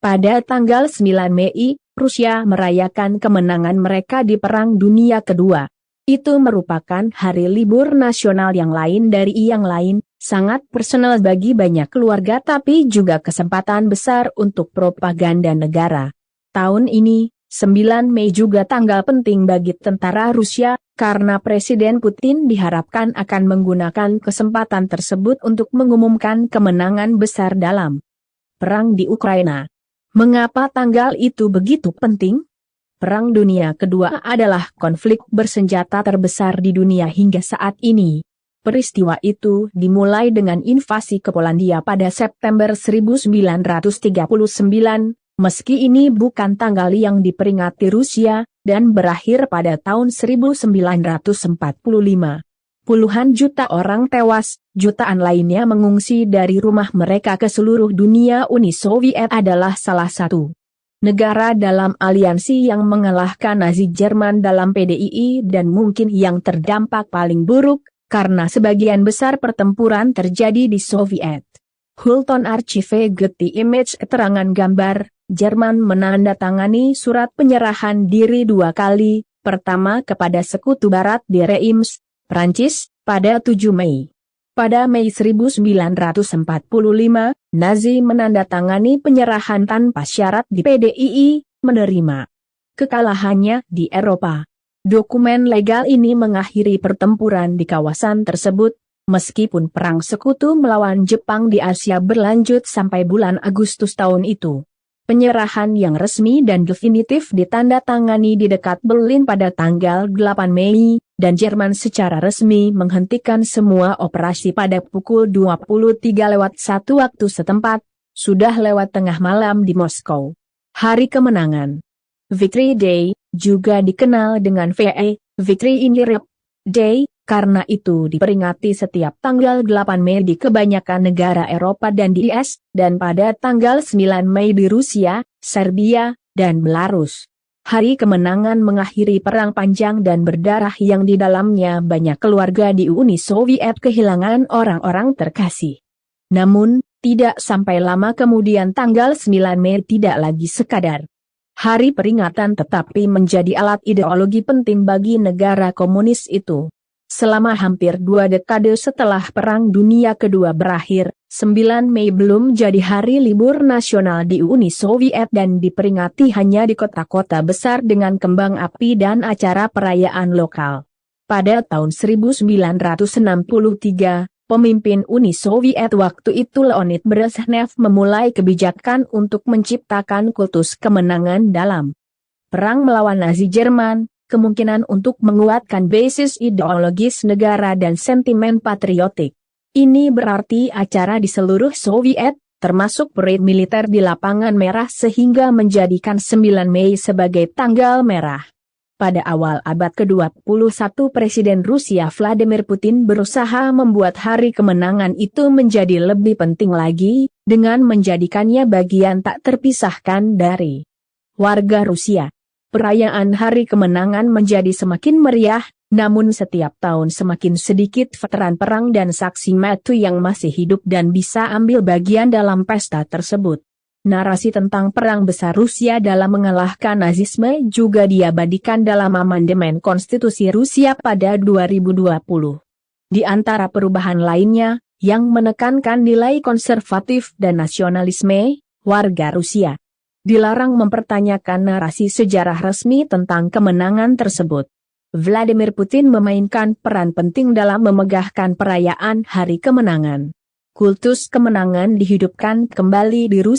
Pada tanggal 9 Mei, Rusia merayakan kemenangan mereka di Perang Dunia Kedua. Itu merupakan hari libur nasional yang lain dari yang lain, sangat personal bagi banyak keluarga tapi juga kesempatan besar untuk propaganda negara. Tahun ini, 9 Mei juga tanggal penting bagi tentara Rusia, karena Presiden Putin diharapkan akan menggunakan kesempatan tersebut untuk mengumumkan kemenangan besar dalam perang di Ukraina. Mengapa tanggal itu begitu penting? Perang Dunia Kedua adalah konflik bersenjata terbesar di dunia hingga saat ini. Peristiwa itu dimulai dengan invasi ke Polandia pada September 1939, meski ini bukan tanggal yang diperingati Rusia, dan berakhir pada tahun 1945. Puluhan juta orang tewas, jutaan lainnya mengungsi dari rumah mereka ke seluruh dunia. Uni Soviet adalah salah satu negara dalam aliansi yang mengalahkan Nazi Jerman dalam PDII dan mungkin yang terdampak paling buruk, karena sebagian besar pertempuran terjadi di Soviet. Hulton Archive Getty Image keterangan gambar, Jerman menandatangani surat penyerahan diri 2 kali, pertama kepada Sekutu Barat di Reims, Prancis, pada 7 Mei. Pada Mei 1945, Nazi menandatangani penyerahan tanpa syarat di PDII, menerima kekalahannya di Eropa. Dokumen legal ini mengakhiri pertempuran di kawasan tersebut, meskipun perang sekutu melawan Jepang di Asia berlanjut sampai bulan Agustus tahun itu. Penyerahan yang resmi dan definitif ditandatangani di dekat Berlin pada tanggal 8 Mei, dan Jerman secara resmi menghentikan semua operasi pada pukul 23:01 waktu setempat, sudah lewat tengah malam di Moskow. Hari kemenangan, Victory Day, juga dikenal dengan VE, Victory in Europe Day, karena itu diperingati setiap tanggal 8 Mei di kebanyakan negara Eropa dan di US, dan pada tanggal 9 Mei di Rusia, Serbia, dan Belarus. Hari kemenangan mengakhiri perang panjang dan berdarah yang di dalamnya banyak keluarga di Uni Soviet kehilangan orang-orang terkasih. Namun, tidak sampai lama kemudian tanggal 9 Mei tidak lagi sekadar hari peringatan tetapi menjadi alat ideologi penting bagi negara komunis itu. Selama hampir 2 dekade setelah Perang Dunia Kedua berakhir, 9 Mei belum jadi hari libur nasional di Uni Soviet dan diperingati hanya di kota-kota besar dengan kembang api dan acara perayaan lokal. Pada tahun 1963, pemimpin Uni Soviet waktu itu Leonid Brezhnev memulai kebijakan untuk menciptakan kultus kemenangan dalam perang melawan Nazi Jerman. Kemungkinan untuk menguatkan basis ideologis negara dan sentimen patriotik. Ini berarti acara di seluruh Soviet, termasuk parade militer di Lapangan Merah sehingga menjadikan 9 Mei sebagai tanggal merah. Pada awal abad ke-21 Presiden Rusia Vladimir Putin berusaha membuat hari kemenangan itu menjadi lebih penting lagi, dengan menjadikannya bagian tak terpisahkan dari warga Rusia. Perayaan Hari Kemenangan menjadi semakin meriah, namun setiap tahun semakin sedikit veteran perang dan saksi mata yang masih hidup dan bisa ambil bagian dalam pesta tersebut. Narasi tentang perang besar Rusia dalam mengalahkan Nazisme juga diabadikan dalam amandemen konstitusi Rusia pada 2020. Di antara perubahan lainnya, yang menekankan nilai konservatif dan nasionalisme, warga Rusia dilarang mempertanyakan narasi sejarah resmi tentang kemenangan tersebut. Vladimir Putin memainkan peran penting dalam memegahkan perayaan Hari Kemenangan. Kultus kemenangan dihidupkan kembali di Rusia.